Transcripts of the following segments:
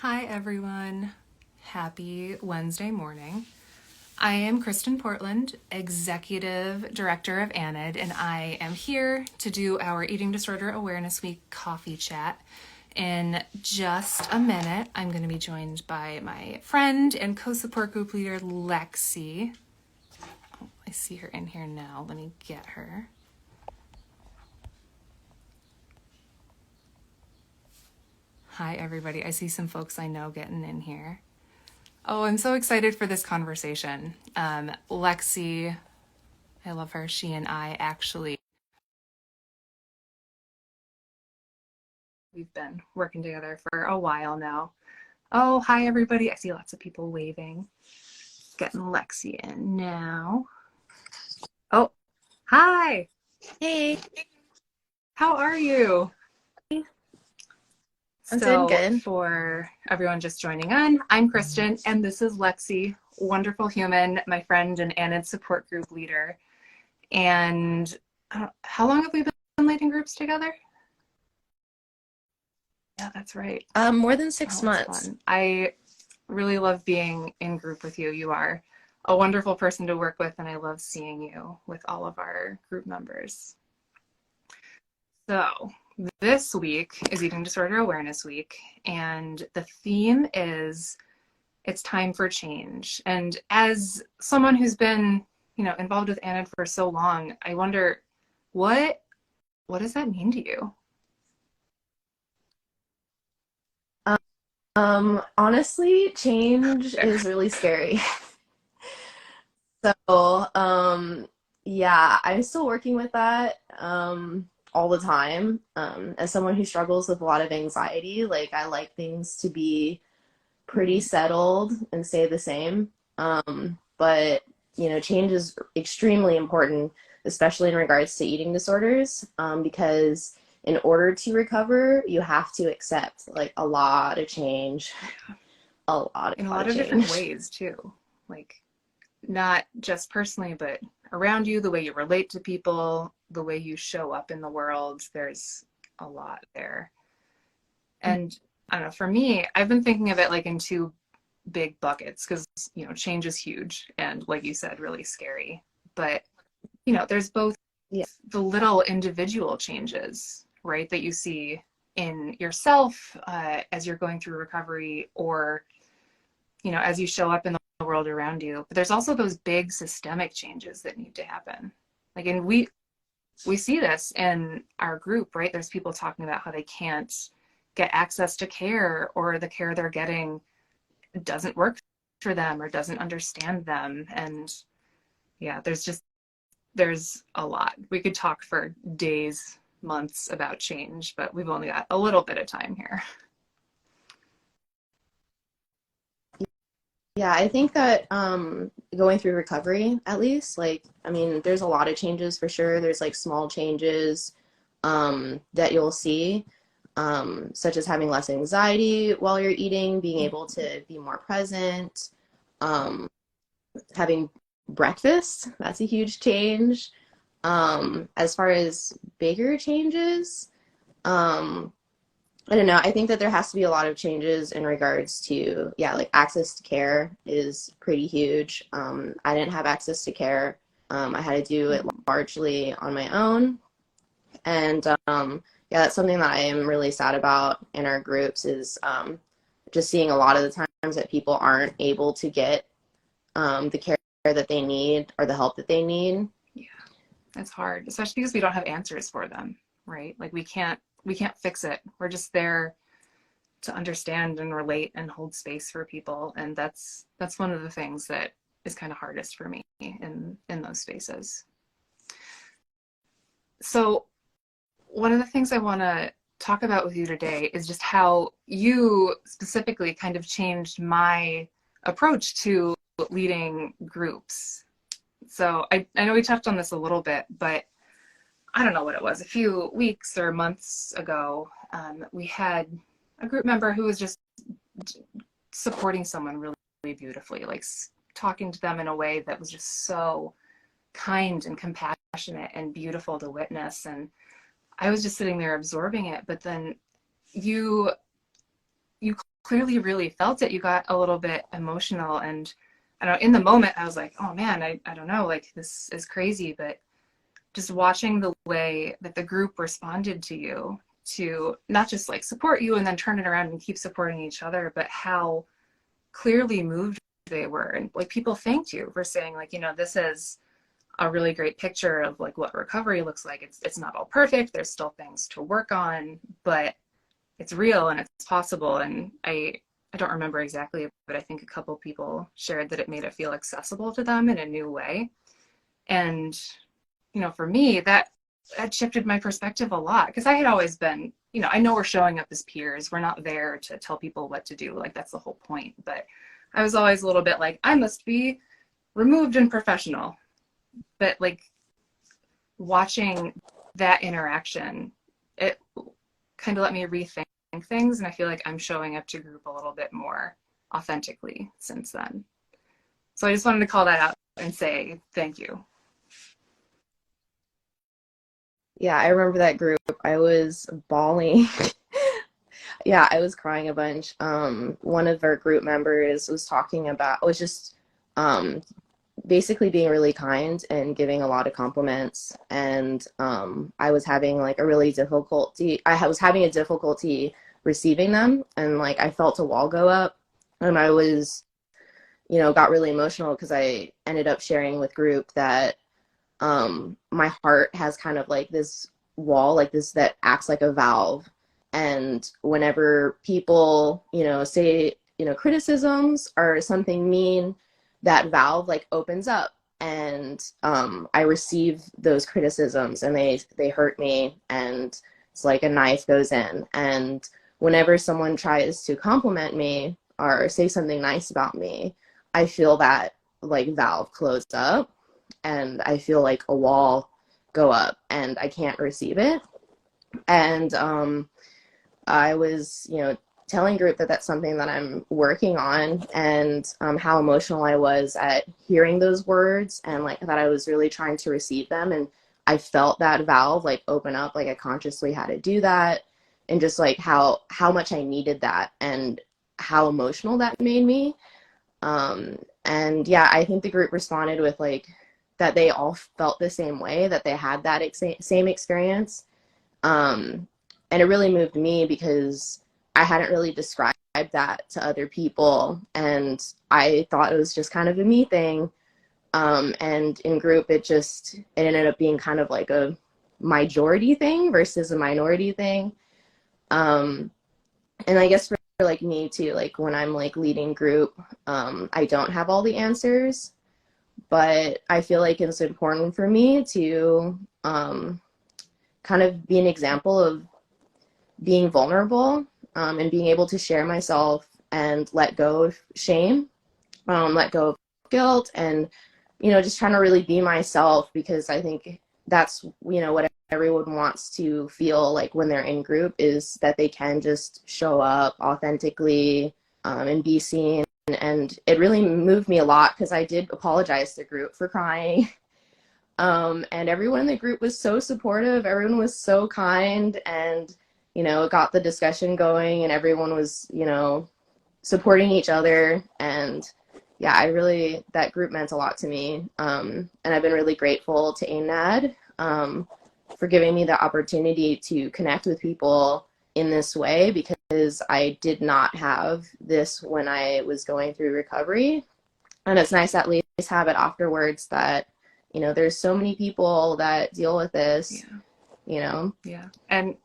Hi everyone. Happy Wednesday morning. I am Kristen Portland, Executive Director of ANID, and I am here to do our Eating Disorder Awareness Week coffee chat. In just a minute, I'm going to be joined by my friend and co-support group leader, Lexi. Oh, I see her in here now. Let me get her. Hi, everybody. I see some folks I know getting in here. Oh, I'm so excited for this conversation. Lexi, I love her. She and I actually, we've been working together for a while now. Oh, hi, everybody. I see lots of people waving. Getting Lexi in now. Oh, hi. Hey, How are you? I'm doing So, good. for everyone just joining on, I'm Kristen, and this is Lexi, wonderful human, my friend and ANID support group leader. And how long have we been leading groups together? Yeah, that's right. More than six Oh, it's months. fun. I really love being in group with you. You are a wonderful person to work with, and I love seeing you with all of our group members. So, this week is Eating Disorder Awareness Week, and the theme is it's time for change. And as someone who's been, involved with ANID for so long, I wonder what what does that mean to you? Honestly, change There. is really scary. So, yeah, I'm still working with that, all the time. As someone who struggles with a lot of anxiety, like I like things to be pretty Mm-hmm. settled and stay the same. But change is extremely important, especially in regards to eating disorders, because in order to recover, you have to accept like a lot of change, a lot In a of lot of different change. ways too. Like not just personally, but around you, the way you relate to people, the way you show up in the world. There's a lot there. And I don't know, for me, I've been thinking of it like in two big buckets because, change is huge and, like you said, really scary. But, there's both Yeah. the little individual changes, right, that you see in yourself as you're going through recovery or, as you show up in the world around you. But there's also those big systemic changes that need to happen. Like, and we see this in our group, right? There's people talking about how they can't get access to care or the care they're getting doesn't work for them or doesn't understand them. And yeah, there's a lot. We could talk for days, months about change, but we've only got a little bit of time here. Yeah, I think that going through recovery, at least, like, I mean, there's a lot of changes for sure. There's like small changes that you'll see, such as having less anxiety while you're eating, being able to be more present, um, having breakfast. That's a huge change. As far as bigger changes, um, I don't know. I think that there has to be a lot of changes in regards to, yeah, like access to care is pretty huge. I didn't have access to care. I had to do it Mm-hmm. largely on my own. And yeah, that's something that I am really sad about in our groups is just seeing a lot of the times that people aren't able to get the care that they need or the help that they need. Yeah, it's hard, especially because we don't have answers for them, right? Like we can't fix it. We're just there to understand and relate and hold space for people, and that's one of the things that is kind of hardest for me in those spaces. So one of the things I want to talk about with you today is just how you specifically kind of changed my approach to leading groups. So I know we touched on this a little bit, but I don't know what it was, a few weeks or months ago, we had a group member who was just supporting someone really, really beautifully, like talking to them in a way that was just so kind and compassionate and beautiful to witness. And I was just sitting there absorbing it. But then you you clearly really felt it. You got a little bit emotional, and I don't know, in the moment I was like, oh man, I don't know, like this is crazy. But just watching the way that the group responded to you, to not just like support you and then turn it around and keep supporting each other, but how clearly moved they were. And like people thanked you for saying like, you know, this is a really great picture of like what recovery looks like. It's not all perfect. There's still things to work on, but it's real and it's possible. And I don't remember exactly, but I think a couple people shared that it made it feel accessible to them in a new way. And you know, for me, that shifted my perspective a lot, because I had always been, you know, I know we're showing up as peers. We're not there to tell people what to do. Like that's the whole point. But I was always a little bit like, I must be removed and professional. But like watching that interaction, it kind of let me rethink things. And I feel like I'm showing up to group a little bit more authentically since then. So I just wanted to call that out and say thank you. Yeah, I remember that group. I was bawling. Yeah, I was crying a bunch. One of our group members was just um, basically being really kind and giving a lot of compliments. And I was having like I was having a difficulty receiving them. And like I felt a wall go up. And I was, got really emotional because I ended up sharing with group that my heart has kind of like this wall, like this, that acts like a valve. And whenever people, say, criticisms or something mean, that valve like opens up, and I receive those criticisms, and they hurt me, and it's like a knife goes in. And whenever someone tries to compliment me or say something nice about me, I feel that like valve close up, and I feel like a wall go up, and I can't receive it. And I was, telling group that that's something that I'm working on, and how emotional I was at hearing those words, and like that I was really trying to receive them. And I felt that valve like open up, like I consciously had to do that, and just like how much I needed that, and how emotional that made me. And yeah, I think the group responded with like that they all felt the same way, that they had that same experience. And it really moved me because I hadn't really described that to other people, and I thought it was just kind of a me thing. And in group, it ended up being kind of like a majority thing versus a minority thing. Um, and I guess for like me too, like when I'm like leading group, I don't have all the answers, but I feel like it's important for me to kind of be an example of being vulnerable, and being able to share myself and let go of shame, let go of guilt, and just trying to really be myself, because I think that's what everyone wants to feel like when they're in group, is that they can just show up authentically, and be seen. And it really moved me a lot, because I did apologize to group for crying. And everyone in the group was so supportive. Everyone was so kind, and it got the discussion going, and everyone was supporting each other. And yeah, that group meant a lot to me. And I've been really grateful to ANAD for giving me the opportunity to connect with people in this way, because I did not have this when I was going through recovery. And it's nice at least have it afterwards, that there's so many people that deal with this. Yeah. And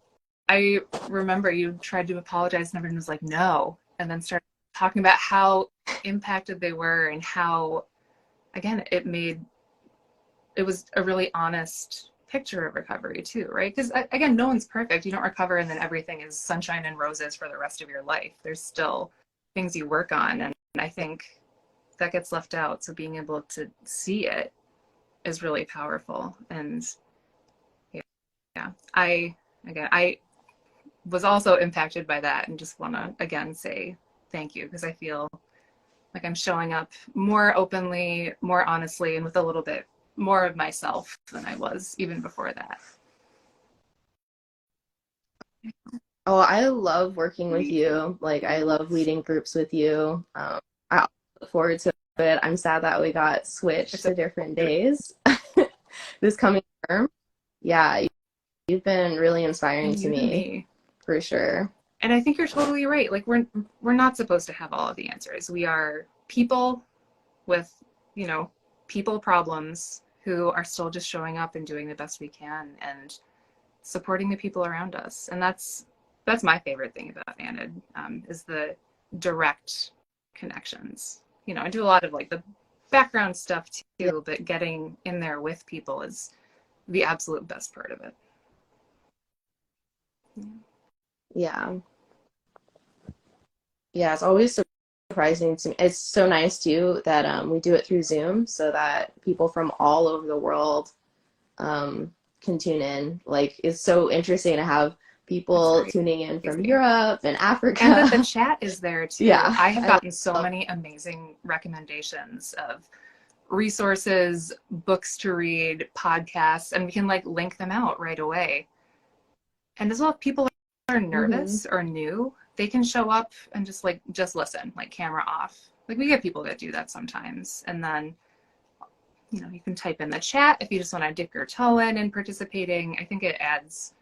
I remember you tried to apologize and everyone was like, no, and then started talking about how impacted they were, and how, again, it was a really honest picture of recovery too, right? Because again, no one's perfect. You don't recover and then everything is sunshine and roses for the rest of your life. There's still things you work on. And I think that gets left out. So being able to see it is really powerful. And yeah, I was also impacted by that, and just want to again say thank you, because I feel like I'm showing up more openly, more honestly, and with a little bit more of myself than I was even before that. Oh, I love working with you. Like, I love leading groups with you. I look forward to it. I'm sad that we got switched It's to different days this coming term. Yeah, you've been really inspiring and to you to me, me. for sure. And I think you're totally right. Like we're not supposed to have all of the answers. We are people with, you know, people problems who are still just showing up and doing the best we can and supporting the people around us. And that's my favorite thing about Anid, is the direct connections. You know, I do a lot of like the background stuff Yeah. too, but getting in there with people is the absolute best part of it. Yeah. Yeah, it's always surprising to me. It's so nice too that we do it through Zoom so that people from all over the world can tune in. Like, it's so interesting to have That's people tuning in from crazy. Europe and And that the Africa. chat is there too. Yeah, I have I gotten so love. many amazing recommendations of resources, books to read, podcasts, and we can like link them out right away. And as well, if people are Hmm. nervous or new, they can show up and just listen, like camera off. Like we get people that do that sometimes. And then, you know, you can type in the chat if you just want to dip your toe in and participating. I think it adds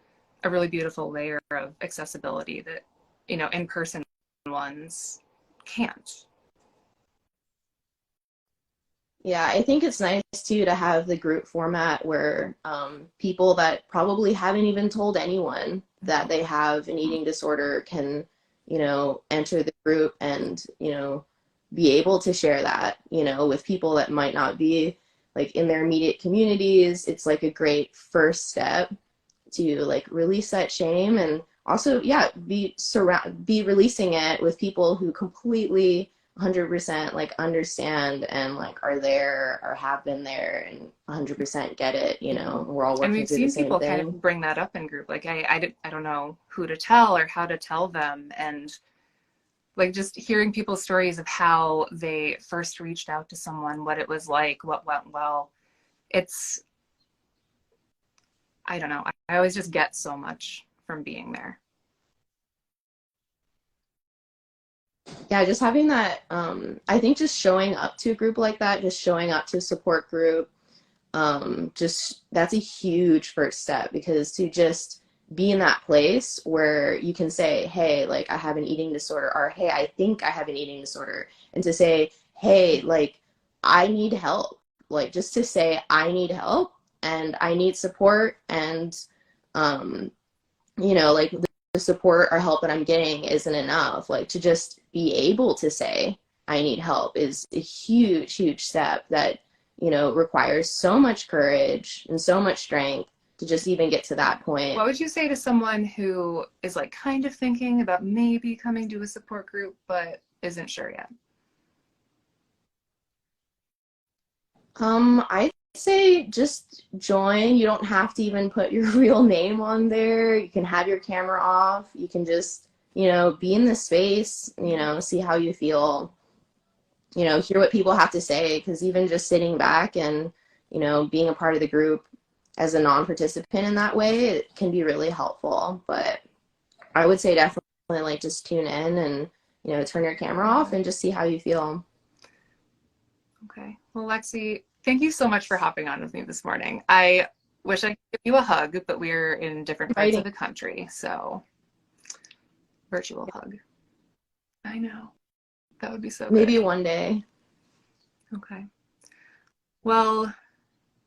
a really beautiful layer of accessibility that, you know, in-person ones can't. Yeah, I think it's nice too to have the group format where people that probably haven't even told anyone that they have an eating disorder can, enter the group and, be able to share that, with people that might not be like in their immediate communities. It's like a great first step to like release that shame and also, yeah, be releasing it with people who completely 100% like understand and like are there or have been there and 100% get it. We're all And working we've through the seen same people kind thing. of bring that up in group, like I don't know who to tell or how to tell them, and like just hearing people's stories of how they first reached out to someone, what it was like, what went well. It's, I don't know, I always just get so much from being there. Yeah, just having that, I think just showing up to a group like that, just showing up to a support group, just that's a huge first step because to just be in that place where you can say, hey, like I have an eating disorder, or hey, I think I have an eating disorder, and to say, hey, like I need help, like just to say I need help and I need support, and um, like the support or help that I'm getting isn't enough. Like to just be able to say I need help is a huge, huge step that, requires so much courage and so much strength to just even get to that point. What would you say to someone who is like kind of thinking about maybe coming to a support group but isn't sure yet? I'd say just join. You don't have to even put your real name on there. You can have your camera off. You can just, be in the space, see how you feel, hear what people have to say. Because even just sitting back and, being a part of the group as a non-participant in that way, it can be really helpful. But I would say definitely like just tune in and, turn your camera off and just see how you feel. Okay. Well, Lexi, thank you so much for hopping on with me this morning. I wish I could give you a hug, but we're in different parts of Writing. the country, so virtual hug. I know. That would be so Maybe good. one day. Okay. Well,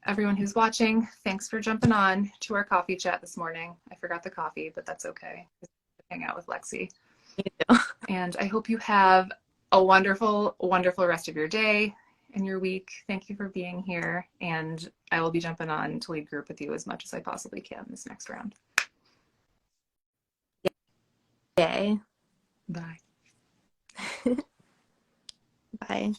everyone who's watching, thanks for jumping on to our coffee chat this morning. I forgot the coffee, but that's okay. Hang out with Lexi. And I hope you have a wonderful, wonderful rest of your day and your week. Thank you for being here. And I will be jumping on to lead group with you as much as I possibly can this next round. Day. Bye. Bye.